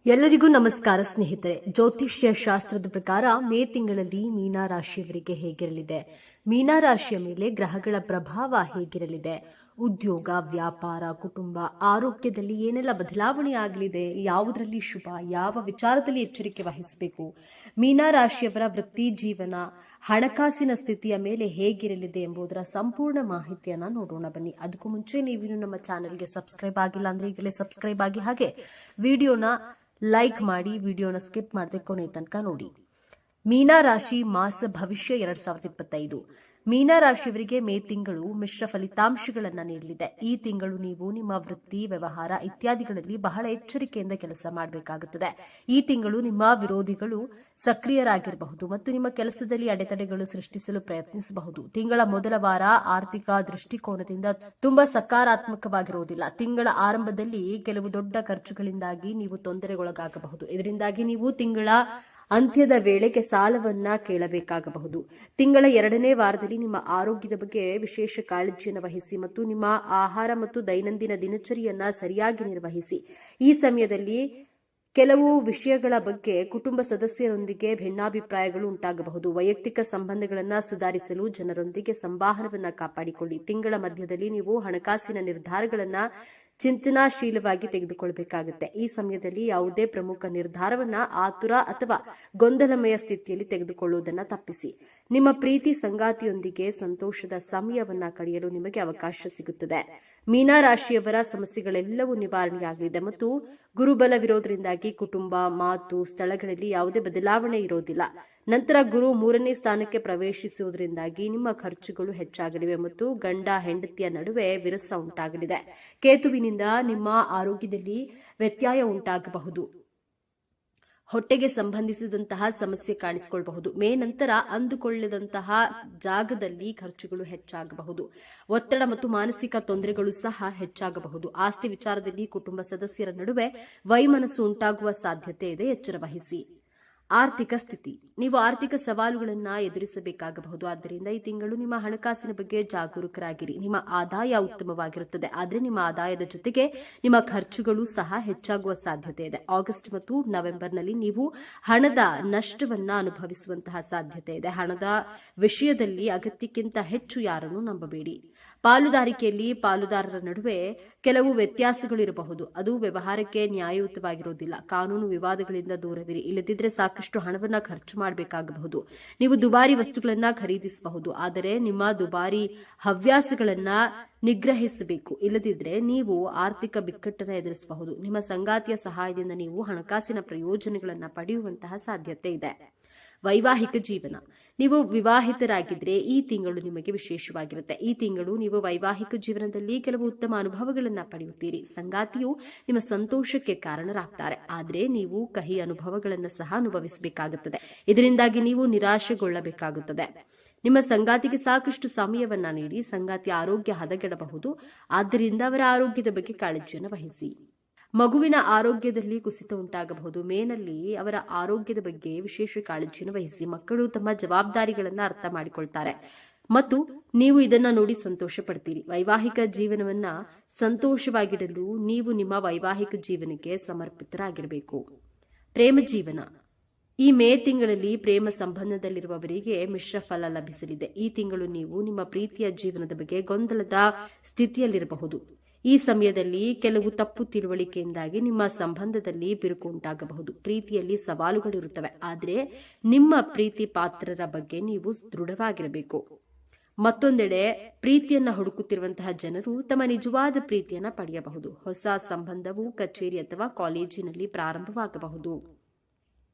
ಎಲ್ಲರಿಗೂ ನಮಸ್ಕಾರ ಸ್ನೇಹಿತರೆ. ಜ್ಯೋತಿಷ್ಯ ಶಾಸ್ತ್ರದ ಪ್ರಕಾರ ಮೇ ತಿಂಗಳಲ್ಲಿ ಮೀನ ರಾಶಿಯವರಿಗೆ ಹೇಗಿರಲಿದೆ, ಮೀನ ರಾಶಿಯ ಮೇಲೆ ಗ್ರಹಗಳ ಪ್ರಭಾವ ಹೇಗಿರಲಿದೆ, ಉದ್ಯೋಗ, ವ್ಯಾಪಾರ, ಕುಟುಂಬ, ಆರೋಗ್ಯದಲ್ಲಿ ಏನೆಲ್ಲ ಬದಲಾವಣೆ ಆಗಲಿದೆ, ಯಾವುದರಲ್ಲಿ ಶುಭ, ಯಾವ ವಿಚಾರದಲ್ಲಿ ಎಚ್ಚರಿಕೆ ವಹಿಸಬೇಕು, ಮೀನ ರಾಶಿಯವರ ವೃತ್ತಿ ಜೀವನ, ಹಣಕಾಸಿನ ಸ್ಥಿತಿಯ ಮೇಲೆ ಹೇಗಿರಲಿದೆ ಎಂಬುದರ ಸಂಪೂರ್ಣ ಮಾಹಿತಿಯನ್ನ ನೋಡೋಣ ಬನ್ನಿ. ಅದಕ್ಕೂ ಮುಂಚೆ ನೀವಿನ್ನು ನಮ್ಮ ಚಾನೆಲ್ಗೆ ಸಬ್ಸ್ಕ್ರೈಬ್ ಆಗಿಲ್ಲ ಅಂದ್ರೆ ಈಗಲೇ ಸಬ್ಸ್ಕ್ರೈಬ್ ಆಗಿ, ಹಾಗೆ ವಿಡಿಯೋನ ಲೈಕ್ ಮಾಡಿ, ವಿಡಿಯೋನ ಸ್ಕಿಪ್ ಮಾಡದೆ ಕೊನೆ ತನಕ ನೋಡಿ. ಮೀನ ರಾಶಿ ಮಾಸ ಭವಿಷ್ಯ 2025. ಮೀನ ರಾಶಿಯವರಿಗೆ ಮೇ ತಿಂಗಳು ಮಿಶ್ರ ಫಲಿತಾಂಶಗಳನ್ನು ನೀಡಲಿದೆ. ಈ ತಿಂಗಳು ನೀವು ನಿಮ್ಮ ವೃತ್ತಿ, ವ್ಯವಹಾರ ಇತ್ಯಾದಿಗಳಲ್ಲಿ ಬಹಳ ಎಚ್ಚರಿಕೆಯಿಂದ ಕೆಲಸ ಮಾಡಬೇಕಾಗುತ್ತದೆ. ಈ ತಿಂಗಳು ನಿಮ್ಮ ವಿರೋಧಿಗಳು ಸಕ್ರಿಯರಾಗಿರಬಹುದು ಮತ್ತು ನಿಮ್ಮ ಕೆಲಸದಲ್ಲಿ ಅಡೆತಡೆಗಳು ಸೃಷ್ಟಿಸಲು ಪ್ರಯತ್ನಿಸಬಹುದು. ತಿಂಗಳ ಮೊದಲ ವಾರ ಆರ್ಥಿಕ ದೃಷ್ಟಿಕೋನದಿಂದ ತುಂಬಾ ಸಕಾರಾತ್ಮಕವಾಗಿರುವುದಿಲ್ಲ. ತಿಂಗಳ ಆರಂಭದಲ್ಲಿ ಕೆಲವು ದೊಡ್ಡ ಖರ್ಚುಗಳಿಂದಾಗಿ ನೀವು ತೊಂದರೆಗೊಳಗಾಗಬಹುದು. ಇದರಿಂದಾಗಿ ನೀವು ತಿಂಗಳ ಅಂತ್ಯದ ವೇಳೆಗೆ ಸಾಲವನ್ನ ಕೇಳಬೇಕಾಗಬಹುದು. ತಿಂಗಳ 2ನೇ ವಾರದಲ್ಲಿ ನಿಮ್ಮ ಆರೋಗ್ಯದ ಬಗ್ಗೆ ವಿಶೇಷ ಕಾಳಜಿಯನ್ನು ವಹಿಸಿ ಮತ್ತು ನಿಮ್ಮ ಆಹಾರ ಮತ್ತು ದೈನಂದಿನ ದಿನಚರಿಯನ್ನ ಸರಿಯಾಗಿ ನಿರ್ವಹಿಸಿ. ಈ ಸಮಯದಲ್ಲಿ ಕೆಲವು ವಿಷಯಗಳ ಬಗ್ಗೆ ಕುಟುಂಬ ಸದಸ್ಯರೊಂದಿಗೆ ಭಿನ್ನಾಭಿಪ್ರಾಯಗಳು ಉಂಟಾಗಬಹುದು. ವೈಯಕ್ತಿಕ ಸಂಬಂಧಗಳನ್ನು ಸುಧಾರಿಸಲು ಜನರೊಂದಿಗೆ ಸಂವಹನವನ್ನು ಕಾಪಾಡಿಕೊಳ್ಳಿ. ತಿಂಗಳ ಮಧ್ಯದಲ್ಲಿ ನೀವು ಹಣಕಾಸಿನ ನಿರ್ಧಾರಗಳನ್ನು ಚಿಂತನಾಶೀಲವಾಗಿ ತೆಗೆದುಕೊಳ್ಳಬೇಕಾಗುತ್ತೆ. ಈ ಸಮಯದಲ್ಲಿ ಯಾವುದೇ ಪ್ರಮುಖ ನಿರ್ಧಾರವನ್ನ ಆತುರ ಅಥವಾ ಗೊಂದಲಮಯ ಸ್ಥಿತಿಯಲ್ಲಿ ತೆಗೆದುಕೊಳ್ಳುವುದನ್ನು ತಪ್ಪಿಸಿ. ನಿಮ್ಮ ಪ್ರೀತಿ ಸಂಗಾತಿಯೊಂದಿಗೆ ಸಂತೋಷದ ಸಮಯವನ್ನ ಕಳೆಯಲು ನಿಮಗೆ ಅವಕಾಶ ಸಿಗುತ್ತದೆ. ಮೀನ ರಾಶಿಯವರ ಸಮಸ್ಯೆಗಳೆಲ್ಲವೂ ನಿವಾರಣೆಯಾಗಲಿದೆ ಮತ್ತು ಗುರುಬಲ ವಿರೋಧದಿಂದಾಗಿ ಕುಟುಂಬ, ಮಾತು, ಸ್ಥಳಗಳಲ್ಲಿ ಯಾವುದೇ ಬದಲಾವಣೆ ಇರೋದಿಲ್ಲ. ನಂತರ ಗುರು 3ನೇ ಸ್ಥಾನಕ್ಕೆ ಪ್ರವೇಶಿಸುವುದರಿಂದಾಗಿ ನಿಮ್ಮ ಖರ್ಚುಗಳು ಹೆಚ್ಚಾಗಲಿವೆ ಮತ್ತು ಗಂಡ ಹೆಂಡತಿಯ ನಡುವೆ ವಿರಸ ಉಂಟಾಗಲಿದೆ. ಕೇತುವಿನಿಂದ ನಿಮ್ಮ ಆರೋಗ್ಯದಲ್ಲಿ ವ್ಯತ್ಯಯ ಉಂಟಾಗಬಹುದು. ಹೊಟ್ಟೆಗೆ ಸಂಬಂಧಿಸಿದಂತಹ ಸಮಸ್ಯೆ ಕಾಣಿಸಿಕೊಳ್ಳಬಹುದು. ಮೇ ನಂತರ ಅಂದುಕೊಳ್ಳದಂತಹ ಜಾಗದಲ್ಲಿ ಖರ್ಚುಗಳು ಹೆಚ್ಚಾಗಬಹುದು. ಒತ್ತಡ ಮತ್ತು ಮಾನಸಿಕ ತೊಂದರೆಗಳು ಸಹ ಹೆಚ್ಚಾಗಬಹುದು. ಆಸ್ತಿ ವಿಚಾರದಲ್ಲಿ ಕುಟುಂಬ ಸದಸ್ಯರ ನಡುವೆ ವೈಮನಸ್ಸು ಉಂಟಾಗುವ ಸಾಧ್ಯತೆ ಇದೆ, ಎಚ್ಚರ ವಹಿಸಿ. ಆರ್ಥಿಕ ಸ್ಥಿತಿ, ನೀವು ಆರ್ಥಿಕ ಸವಾಲುಗಳನ್ನು ಎದುರಿಸಬೇಕಾಗಬಹುದು. ಆದ್ದರಿಂದ ಈ ತಿಂಗಳು ನಿಮ್ಮ ಹಣಕಾಸಿನ ಬಗ್ಗೆ ಜಾಗರೂಕರಾಗಿರಿ. ನಿಮ್ಮ ಆದಾಯ ಉತ್ತಮವಾಗಿರುತ್ತದೆ, ಆದರೆ ನಿಮ್ಮ ಆದಾಯದ ಜೊತೆಗೆ ನಿಮ್ಮ ಖರ್ಚುಗಳು ಸಹ ಹೆಚ್ಚಾಗುವ ಸಾಧ್ಯತೆ ಇದೆ. ಆಗಸ್ಟ್ ಮತ್ತು ನವೆಂಬರ್ನಲ್ಲಿ ನೀವು ಹಣದ ನಷ್ಟವನ್ನ ಅನುಭವಿಸುವಂತಹ ಸಾಧ್ಯತೆ ಇದೆ. ಹಣದ ವಿಷಯದಲ್ಲಿ ಅಗತ್ಯಕ್ಕಿಂತ ಹೆಚ್ಚು ಯಾರನ್ನು ನಂಬಬೇಡಿ. ಪಾಲುದಾರಿಕೆಯಲ್ಲಿ ಪಾಲುದಾರರ ನಡುವೆ ಕೆಲವು ವ್ಯತ್ಯಾಸಗಳು ಇರಬಹುದು. ಅದು ವ್ಯವಹಾರಕ್ಕೆ ನ್ಯಾಯಯುತವಾಗಿರುವುದಿಲ್ಲ. ಕಾನೂನು ವಿವಾದಗಳಿಂದ ದೂರವಿರಿ, ಇಲ್ಲದಿದ್ದರೆ ಸಾಕಷ್ಟು ಹಣವನ್ನ ಖರ್ಚು ಮಾಡಬೇಕಾಗಬಹುದು. ನೀವು ದುಬಾರಿ ವಸ್ತುಗಳನ್ನ ಖರೀದಿಸಬಹುದು, ಆದರೆ ನಿಮ್ಮ ದುಬಾರಿ ಹವ್ಯಾಸಗಳನ್ನ ನಿಗ್ರಹಿಸಬೇಕು. ಇಲ್ಲದಿದ್ದರೆ ನೀವು ಆರ್ಥಿಕ ಬಿಕ್ಕಟ್ಟನ್ನು ಎದುರಿಸಬಹುದು. ನಿಮ್ಮ ಸಂಗಾತಿಯ ಸಹಾಯದಿಂದ ನೀವು ಹಣಕಾಸಿನ ಪ್ರಯೋಜನಗಳನ್ನು ಪಡೆಯುವಂತಹ ಸಾಧ್ಯತೆ ಇದೆ. ವೈವಾಹಿಕ ಜೀವನ, ನೀವು ವಿವಾಹಿತರಾಗಿದ್ರೆ ಈ ತಿಂಗಳು ನಿಮಗೆ ವಿಶೇಷವಾಗಿರುತ್ತೆ. ಈ ತಿಂಗಳು ನೀವು ವೈವಾಹಿಕ ಜೀವನದಲ್ಲಿ ಕೆಲವು ಉತ್ತಮ ಅನುಭವಗಳನ್ನು ಪಡೆಯುತ್ತೀರಿ. ಸಂಗಾತಿಯು ನಿಮ್ಮ ಸಂತೋಷಕ್ಕೆ ಕಾರಣರಾಗ್ತಾರೆ, ಆದರೆ ನೀವು ಕಹಿ ಅನುಭವಗಳನ್ನು ಸಹ ಅನುಭವಿಸಬೇಕಾಗುತ್ತದೆ. ಇದರಿಂದಾಗಿ ನೀವು ನಿರಾಶೆಗೊಳ್ಳಬೇಕಾಗುತ್ತದೆ. ನಿಮ್ಮ ಸಂಗಾತಿಗೆ ಸಾಕಷ್ಟು ಸಮಯವನ್ನ ನೀಡಿ. ಸಂಗಾತಿಯ ಆರೋಗ್ಯ ಹದಗೆಡಬಹುದು, ಆದ್ದರಿಂದ ಅವರ ಆರೋಗ್ಯದ ಬಗ್ಗೆ ಕಾಳಜಿಯನ್ನು ವಹಿಸಿ. ಮಗುವಿನ ಆರೋಗ್ಯದಲ್ಲಿ ಕುಸಿತ ಉಂಟಾಗಬಹುದು. ಮೇನಲ್ಲಿ ಅವರ ಆರೋಗ್ಯದ ಬಗ್ಗೆ ವಿಶೇಷ ಕಾಳಜಿಯನ್ನು ವಹಿಸಿ. ಮಕ್ಕಳು ತಮ್ಮ ಜವಾಬ್ದಾರಿಗಳನ್ನು ಅರ್ಥ ಮಾಡಿಕೊಳ್ತಾರೆ ಮತ್ತು ನೀವು ಇದನ್ನ ನೋಡಿ ಸಂತೋಷ ಪಡ್ತೀರಿ. ವೈವಾಹಿಕ ಜೀವನವನ್ನ ಸಂತೋಷವಾಗಿಡಲು ನೀವು ನಿಮ್ಮ ವೈವಾಹಿಕ ಜೀವನಕ್ಕೆ ಸಮರ್ಪಿತರಾಗಿರಬೇಕು. ಪ್ರೇಮ ಜೀವನ, ಈ ಮೇ ತಿಂಗಳಲ್ಲಿ ಪ್ರೇಮ ಸಂಬಂಧದಲ್ಲಿರುವವರಿಗೆ ಮಿಶ್ರ ಫಲ ಲಭಿಸಲಿದೆ. ಈ ತಿಂಗಳು ನೀವು ನಿಮ್ಮ ಪ್ರೀತಿಯ ಜೀವನದ ಬಗ್ಗೆ ಗೊಂದಲದ ಸ್ಥಿತಿಯಲ್ಲಿರಬಹುದು. ಈ ಸಮಯದಲ್ಲಿ ಕೆಲವು ತಪ್ಪು ತಿಳುವಳಿಕೆಯಿಂದಾಗಿ ನಿಮ್ಮ ಸಂಬಂಧದಲ್ಲಿ ಬಿರುಕು ಉಂಟಾಗಬಹುದು. ಪ್ರೀತಿಯಲ್ಲಿ ಸವಾಲುಗಳಿರುತ್ತವೆ, ಆದರೆ ನಿಮ್ಮ ಪ್ರೀತಿ ಪಾತ್ರರ ಬಗ್ಗೆ ನೀವು ದೃಢವಾಗಿರಬೇಕು. ಮತ್ತೊಂದೆಡೆ ಪ್ರೀತಿಯನ್ನ ಹುಡುಕುತ್ತಿರುವಂತಹ ಜನರು ತಮ್ಮ ನಿಜವಾದ ಪ್ರೀತಿಯನ್ನ ಪಡೆಯಬಹುದು. ಹೊಸ ಸಂಬಂಧವು ಕಚೇರಿ ಅಥವಾ ಕಾಲೇಜಿನಲ್ಲಿ ಪ್ರಾರಂಭವಾಗಬಹುದು.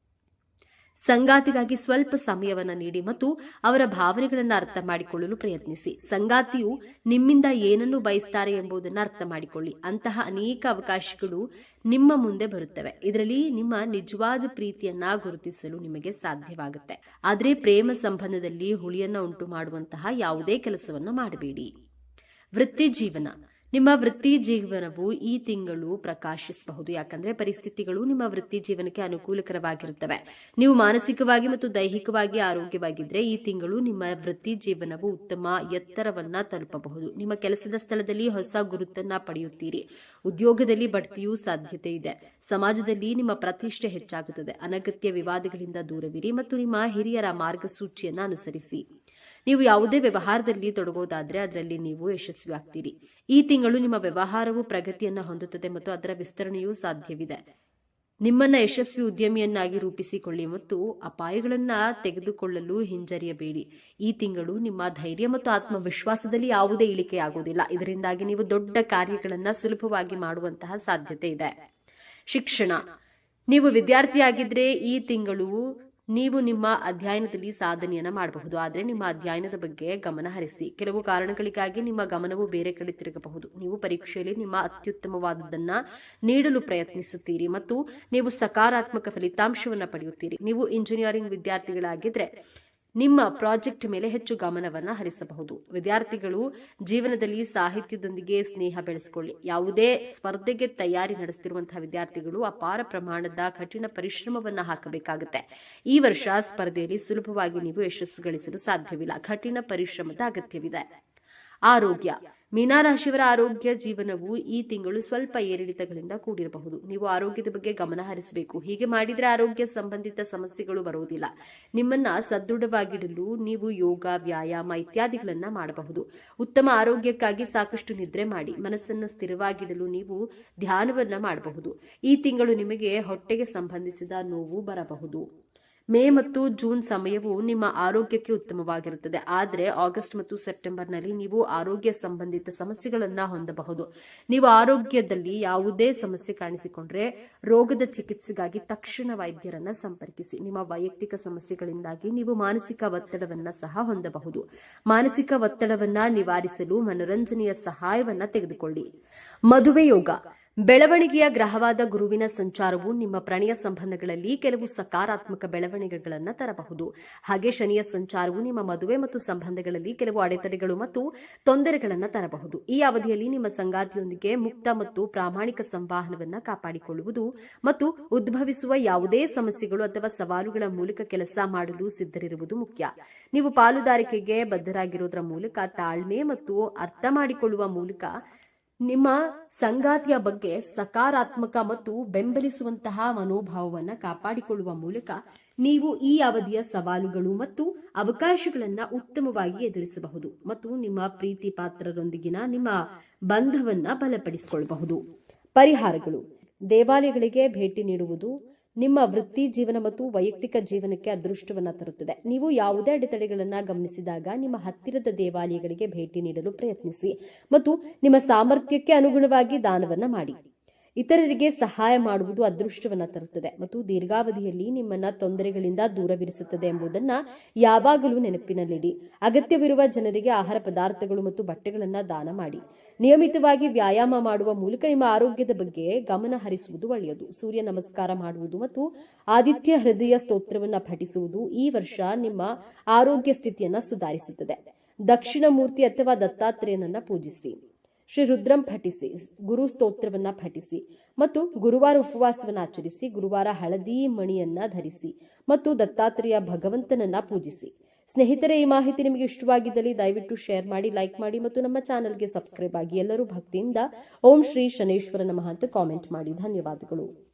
ಸಂಗಾತಿಗಾಗಿ ಸ್ವಲ್ಪ ಸಮಯವನ್ನು ನೀಡಿ ಮತ್ತು ಅವರ ಭಾವನೆಗಳನ್ನು ಅರ್ಥ ಮಾಡಿಕೊಳ್ಳಲು ಪ್ರಯತ್ನಿಸಿ. ಸಂಗಾತಿಯು ನಿಮ್ಮಿಂದ ಏನನ್ನು ಬಯಸ್ತಾರೆ ಎಂಬುದನ್ನು ಅರ್ಥ ಮಾಡಿಕೊಳ್ಳಿ. ಅಂತಹ ಅನೇಕ ಅವಕಾಶಗಳು ನಿಮ್ಮ ಮುಂದೆ ಬರುತ್ತವೆ. ಇದರಲ್ಲಿ ನಿಮ್ಮ ನಿಜವಾದ ಪ್ರೀತಿಯನ್ನ ಗುರುತಿಸಲು ನಿಮಗೆ ಸಾಧ್ಯವಾಗುತ್ತೆ. ಆದರೆ ಪ್ರೇಮ ಸಂಬಂಧದಲ್ಲಿ ಹುಳಿಯನ್ನ ಉಂಟು ಮಾಡುವಂತಹ ಯಾವುದೇ ಕೆಲಸವನ್ನ ಮಾಡಬೇಡಿ. ವೃತ್ತಿ ಜೀವನ, ನಿಮ್ಮ ವೃತ್ತಿ ಜೀವನವು ಈ ತಿಂಗಳು ಪ್ರಕಾಶಿಸಬಹುದು. ಯಾಕಂದ್ರೆ ಪರಿಸ್ಥಿತಿಗಳು ನಿಮ್ಮ ವೃತ್ತಿ ಜೀವನಕ್ಕೆ ಅನುಕೂಲಕರವಾಗಿರುತ್ತವೆ. ನೀವು ಮಾನಸಿಕವಾಗಿ ಮತ್ತು ದೈಹಿಕವಾಗಿ ಆರೋಗ್ಯವಾಗಿದ್ರೆ ಈ ತಿಂಗಳು ನಿಮ್ಮ ವೃತ್ತಿ ಜೀವನವು ಉತ್ತಮ ಎತ್ತರವನ್ನ ತಲುಪಬಹುದು. ನಿಮ್ಮ ಕೆಲಸದ ಸ್ಥಳದಲ್ಲಿ ಹೊಸ ಗುರುತನ್ನ ಪಡೆಯುತ್ತೀರಿ. ಉದ್ಯೋಗದಲ್ಲಿ ಬಡ್ತಿಯೂ ಸಾಧ್ಯತೆ ಇದೆ. ಸಮಾಜದಲ್ಲಿ ನಿಮ್ಮ ಪ್ರತಿಷ್ಠೆ ಹೆಚ್ಚಾಗುತ್ತದೆ. ಅನಗತ್ಯ ವಿವಾದಗಳಿಂದ ದೂರವಿರಿ ಮತ್ತು ನಿಮ್ಮ ಹಿರಿಯರ ಮಾರ್ಗಸೂಚಿಯನ್ನ ಅನುಸರಿಸಿ. ನೀವು ಯಾವುದೇ ವ್ಯವಹಾರದಲ್ಲಿ ತೊಡಗೋದಾದ್ರೆ ಅದರಲ್ಲಿ ನೀವು ಯಶಸ್ವಿಯಾಗ್ತೀರಿ. ಈ ತಿಂಗಳು ನಿಮ್ಮ ವ್ಯವಹಾರವು ಪ್ರಗತಿಯನ್ನ ಹೊಂದುತ್ತದೆ ಮತ್ತು ಅದರ ವಿಸ್ತರಣೆಯೂ ಸಾಧ್ಯವಿದೆ. ನಿಮ್ಮನ್ನ ಯಶಸ್ವಿ ಉದ್ಯಮಿಯನ್ನಾಗಿ ರೂಪಿಸಿಕೊಳ್ಳಿ ಮತ್ತು ಅಪಾಯಗಳನ್ನ ತೆಗೆದುಕೊಳ್ಳಲು ಹಿಂಜರಿಯಬೇಡಿ. ಈ ತಿಂಗಳು ನಿಮ್ಮ ಧೈರ್ಯ ಮತ್ತು ಆತ್ಮವಿಶ್ವಾಸದಲ್ಲಿ ಯಾವುದೇ ಇಳಿಕೆಯಾಗುವುದಿಲ್ಲ. ಇದರಿಂದಾಗಿ ನೀವು ದೊಡ್ಡ ಕಾರ್ಯಗಳನ್ನ ಸುಲಭವಾಗಿ ಮಾಡುವಂತಹ ಸಾಧ್ಯತೆ ಇದೆ. ಶಿಕ್ಷಣ. ನೀವು ವಿದ್ಯಾರ್ಥಿಯಾಗಿದ್ರೆ ಈ ತಿಂಗಳು ನೀವು ನಿಮ್ಮ ಅಧ್ಯಯನದಲ್ಲಿ ಸಾಧನೆಯನ್ನ ಮಾಡಬಹುದು. ಆದರೆ ನಿಮ್ಮ ಅಧ್ಯಯನದ ಬಗ್ಗೆ ಗಮನ ಹರಿಸಿ. ಕೆಲವು ಕಾರಣಗಳಿಗಾಗಿ ನಿಮ್ಮ ಗಮನವು ಬೇರೆ ಕಡೆ ತಿರುಗಬಹುದು. ನೀವು ಪರೀಕ್ಷೆಯಲ್ಲಿ ನಿಮ್ಮ ಅತ್ಯುತ್ತಮವಾದದ್ದನ್ನ ನೀಡಲು ಪ್ರಯತ್ನಿಸುತ್ತೀರಿ ಮತ್ತು ನೀವು ಸಕಾರಾತ್ಮಕ ಫಲಿತಾಂಶವನ್ನ ಪಡೆಯುತ್ತೀರಿ. ನೀವು ಇಂಜಿನಿಯರಿಂಗ್ ವಿದ್ಯಾರ್ಥಿಗಳಾಗಿದ್ರೆ ನಿಮ್ಮ ಪ್ರಾಜೆಕ್ಟ್ ಮೇಲೆ ಹೆಚ್ಚು ಗಮನವನ್ನ ಹರಿಸಬಹುದು. ವಿದ್ಯಾರ್ಥಿಗಳು ಜೀವನದಲ್ಲಿ ಸಾಹಿತ್ಯದೊಂದಿಗೆ ಸ್ನೇಹ ಬೆಳೆಸಿಕೊಳ್ಳಿ. ಯಾವುದೇ ಸ್ಪರ್ಧೆಗೆ ತಯಾರಿ ನಡೆಸುತ್ತಿರುವಂತಹ ವಿದ್ಯಾರ್ಥಿಗಳು ಅಪಾರ ಪ್ರಮಾಣದ ಕಠಿಣ ಪರಿಶ್ರಮವನ್ನ ಹಾಕಬೇಕಾಗುತ್ತೆ. ಈ ವರ್ಷ ಸ್ಪರ್ಧೆಯಲ್ಲಿ ಸುಲಭವಾಗಿ ನೀವು ಯಶಸ್ಸು ಗಳಿಸಲು ಸಾಧ್ಯವಿಲ್ಲ. ಕಠಿಣ ಪರಿಶ್ರಮದ ಅಗತ್ಯವಿದೆ. ಆರೋಗ್ಯ. ಮೀನರಾಶಿಯವರ ಆರೋಗ್ಯ ಜೀವನವು ಈ ತಿಂಗಳು ಸ್ವಲ್ಪ ಏರಿಳಿತಗಳಿಂದ ಕೂಡಿರಬಹುದು. ನೀವು ಆರೋಗ್ಯದ ಬಗ್ಗೆ ಗಮನ ಹರಿಸಬೇಕು. ಹೀಗೆ ಮಾಡಿದ್ರೆ ಆರೋಗ್ಯ ಸಂಬಂಧಿತ ಸಮಸ್ಯೆಗಳು ಬರುವುದಿಲ್ಲ. ನಿಮ್ಮನ್ನ ಸದೃಢವಾಗಿಡಲು ನೀವು ಯೋಗ, ವ್ಯಾಯಾಮ ಇತ್ಯಾದಿಗಳನ್ನ ಮಾಡಬಹುದು. ಉತ್ತಮ ಆರೋಗ್ಯಕ್ಕಾಗಿ ಸಾಕಷ್ಟು ನಿದ್ರೆ ಮಾಡಿ. ಮನಸ್ಸನ್ನು ಸ್ಥಿರವಾಗಿಡಲು ನೀವು ಧ್ಯಾನವನ್ನ ಮಾಡಬಹುದು. ಈ ತಿಂಗಳು ನಿಮಗೆ ಹೊಟ್ಟೆಗೆ ಸಂಬಂಧಿಸಿದ ನೋವು ಬರಬಹುದು. ಮೇ ಮತ್ತು ಜೂನ್ ಸಮಯವು ನಿಮ್ಮ ಆರೋಗ್ಯಕ್ಕೆ ಉತ್ತಮವಾಗಿರುತ್ತದೆ. ಆದರೆ ಆಗಸ್ಟ್ ಮತ್ತು ಸೆಪ್ಟೆಂಬರ್ನಲ್ಲಿ ನೀವು ಆರೋಗ್ಯ ಸಂಬಂಧಿತ ಸಮಸ್ಯೆಗಳನ್ನ ಹೊಂದಬಹುದು. ನೀವು ಆರೋಗ್ಯದಲ್ಲಿ ಯಾವುದೇ ಸಮಸ್ಯೆ ಕಾಣಿಸಿಕೊಂಡ್ರೆ ರೋಗದ ಚಿಕಿತ್ಸೆಗಾಗಿ ತಕ್ಷಣ ವೈದ್ಯರನ್ನ ಸಂಪರ್ಕಿಸಿ. ನಿಮ್ಮ ವೈಯಕ್ತಿಕ ಸಮಸ್ಯೆಗಳಿಂದಾಗಿ ನೀವು ಮಾನಸಿಕ ಒತ್ತಡವನ್ನ ಸಹ ಹೊಂದಬಹುದು. ಮಾನಸಿಕ ಒತ್ತಡವನ್ನ ನಿವಾರಿಸಲು ಮನೋರಂಜನೆಯ ಸಹಾಯವನ್ನ ತೆಗೆದುಕೊಳ್ಳಿ. ಮದುವೆ ಯೋಗ. ಬೆಳವಣಿಗೆಯ ಗ್ರಹವಾದ ಗುರುವಿನ ಸಂಚಾರವು ನಿಮ್ಮ ಪ್ರಣಯ ಸಂಬಂಧಗಳಲ್ಲಿ ಕೆಲವು ಸಕಾರಾತ್ಮಕ ಬೆಳವಣಿಗೆಗಳನ್ನು ತರಬಹುದು. ಹಾಗೆ ಶನಿಯ ಸಂಚಾರವು ನಿಮ್ಮ ಮದುವೆ ಮತ್ತು ಸಂಬಂಧಗಳಲ್ಲಿ ಕೆಲವು ಅಡೆತಡೆಗಳು ಮತ್ತು ತೊಂದರೆಗಳನ್ನು ತರಬಹುದು. ಈ ಅವಧಿಯಲ್ಲಿ ನಿಮ್ಮ ಸಂಗಾತಿಯೊಂದಿಗೆ ಮುಕ್ತ ಮತ್ತು ಪ್ರಾಮಾಣಿಕ ಸಂವಹನವನ್ನು ಕಾಪಾಡಿಕೊಳ್ಳುವುದು ಮತ್ತು ಉದ್ಭವಿಸುವ ಯಾವುದೇ ಸಮಸ್ಯೆಗಳು ಅಥವಾ ಸವಾಲುಗಳ ಮೂಲಕ ಕೆಲಸ ಮಾಡಲು ಸಿದ್ಧರಿರುವುದು ಮುಖ್ಯ. ನೀವು ಪಾಲುದಾರಿಕೆಗೆ ಬದ್ಧರಾಗಿರುವುದರ ಮೂಲಕ ತಾಳ್ಮೆ ಮತ್ತು ಅರ್ಥ ಮಾಡಿಕೊಳ್ಳುವ ಮೂಲಕ ನಿಮ್ಮ ಸಂಗಾತಿಯ ಬಗ್ಗೆ ಸಕಾರಾತ್ಮಕ ಮತ್ತು ಬೆಂಬಲಿಸುವಂತಹ ಮನೋಭಾವವನ್ನು ಕಾಪಾಡಿಕೊಳ್ಳುವ ಮೂಲಕ ನೀವು ಈ ಅವಧಿಯ ಸವಾಲುಗಳು ಮತ್ತು ಅವಕಾಶಗಳನ್ನು ಉತ್ತಮವಾಗಿ ಎದುರಿಸಬಹುದು ಮತ್ತು ನಿಮ್ಮ ಪ್ರೀತಿ ಪಾತ್ರರೊಂದಿಗಿನ ನಿಮ್ಮ ಬಂಧವನ್ನ ಬಲಪಡಿಸಿಕೊಳ್ಳಬಹುದು. ಪರಿಹಾರಗಳು. ದೇವಾಲಯಗಳಿಗೆ ಭೇಟಿ ನೀಡುವುದು ನಿಮ್ಮ ವೃತ್ತಿ ಜೀವನ ಮತ್ತು ವೈಯಕ್ತಿಕ ಜೀವನಕ್ಕೆ ಅದೃಷ್ಟವನ್ನ ತರುತ್ತದೆ. ನೀವು ಯಾವುದೇ ಅಡೆತಡೆಗಳನ್ನು ಗಮನಿಸಿದಾಗ ನಿಮ್ಮ ಹತ್ತಿರದ ದೇವಾಲಯಗಳಿಗೆ ಭೇಟಿ ನೀಡಲು ಪ್ರಯತ್ನಿಸಿ ಮತ್ತು ನಿಮ್ಮ ಸಾಮರ್ಥ್ಯಕ್ಕೆ ಅನುಗುಣವಾಗಿ ದಾನವನ್ನ ಮಾಡಿ. ಇತರರಿಗೆ ಸಹಾಯ ಮಾಡುವುದು ಅದೃಷ್ಟವನ್ನ ತರುತ್ತದೆ ಮತ್ತು ದೀರ್ಘಾವಧಿಯಲ್ಲಿ ನಿಮ್ಮನ್ನ ತೊಂದರೆಗಳಿಂದ ದೂರವಿರಿಸುತ್ತದೆ ಎಂಬುದನ್ನ ಯಾವಾಗಲೂ ನೆನಪಿನಲ್ಲಿಡಿ. ಅಗತ್ಯವಿರುವ ಜನರಿಗೆ ಆಹಾರ ಪದಾರ್ಥಗಳು ಮತ್ತು ಬಟ್ಟೆಗಳನ್ನ ದಾನ ಮಾಡಿ. ನಿಯಮಿತವಾಗಿ ವ್ಯಾಯಾಮ ಮಾಡುವ ಮೂಲಕ ನಿಮ್ಮ ಆರೋಗ್ಯದ ಬಗ್ಗೆ ಗಮನ ಹರಿಸುವುದು ಒಳ್ಳೆಯದು. ಸೂರ್ಯ ನಮಸ್ಕಾರ ಮಾಡುವುದು ಮತ್ತು ಆದಿತ್ಯ ಹೃದಯ ಸ್ತೋತ್ರವನ್ನ ಪಠಿಸುವುದು ಈ ವರ್ಷ ನಿಮ್ಮ ಆರೋಗ್ಯ ಸ್ಥಿತಿಯನ್ನ ಸುಧಾರಿಸುತ್ತದೆ. ದಕ್ಷಿಣ ಮೂರ್ತಿ ಅಥವಾ ದತ್ತಾತ್ರೇಯನನ್ನ ಪೂಜಿಸಿ. ಶ್ರೀ ರುದ್ರಂ ಪಠಿಸಿ. ಗುರು ಸ್ತೋತ್ರವನ್ನ ಪಠಿಸಿ ಮತ್ತು ಗುರುವಾರ ಉಪವಾಸವನ್ನ ಆಚರಿಸಿ. ಗುರುವಾರ ಹಳದಿ ಮಣಿಯನ್ನ ಧರಿಸಿ ಮತ್ತು ದತ್ತಾತ್ರೇಯ ಭಗವಂತನನ್ನ ಪೂಜಿಸಿ. ಸ್ನೇಹಿತರೆ, ಈ ಮಾಹಿತಿ ನಿಮಗೆ ಇಷ್ಟವಾಗಿದ್ದಲ್ಲಿ ದಯವಿಟ್ಟು ಶೇರ್ ಮಾಡಿ, ಲೈಕ್ ಮಾಡಿ ಮತ್ತು ನಮ್ಮ ಚಾನೆಲ್ಗೆ ಸಬ್ಸ್ಕ್ರೈಬ್ ಆಗಿ. ಎಲ್ಲರೂ ಭಕ್ತಿಯಿಂದ ಓಂ ಶ್ರೀ ಶನೇಶ್ವರ ನಮಃ ಅಂತ ಕಾಮೆಂಟ್ ಮಾಡಿ. ಧನ್ಯವಾದಗಳು.